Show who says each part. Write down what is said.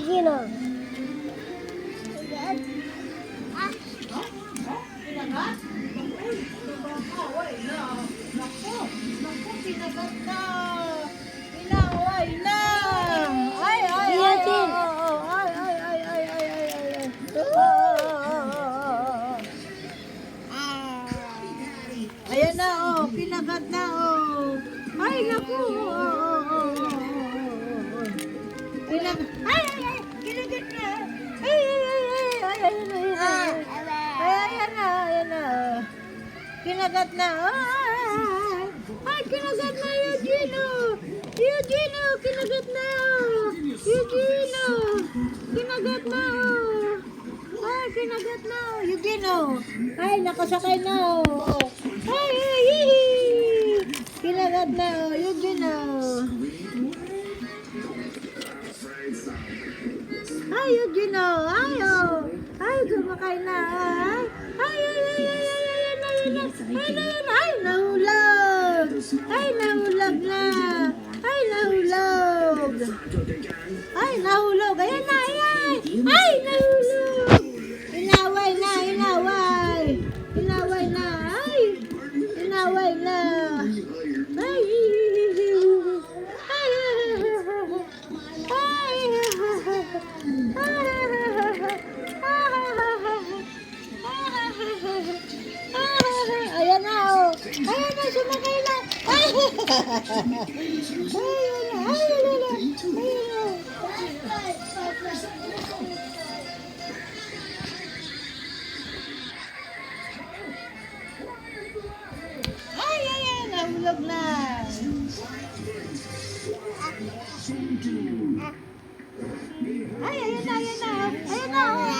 Speaker 1: Sige na.
Speaker 2: Ayan na, oh. Kinagat na, oh. Ay, naku. Kinagat. Ay. Kinagat na. Ay. Ayan na. Kinagat na. Ay, kinagat na, Eugene. Eugene, kinagat na. Eugene, kinagat na. Ay, kinagat na. Eugene, ay, nakasakay na. Ay, kinagat na, Eugene. Ay, Eugene, ay, kumakain na. Ay, nahulog. Ay, nahulog na. Ay, nahulog. Ay, nahulog. Ayan na, ayan. Ay, nahulog. Inaway na. Inaway na. Ay, inaway na. Ay, ayan na, oh. Ayan na, sumakay na. Ay, nahulog na. Ay, ayan na. Ayan na, oh.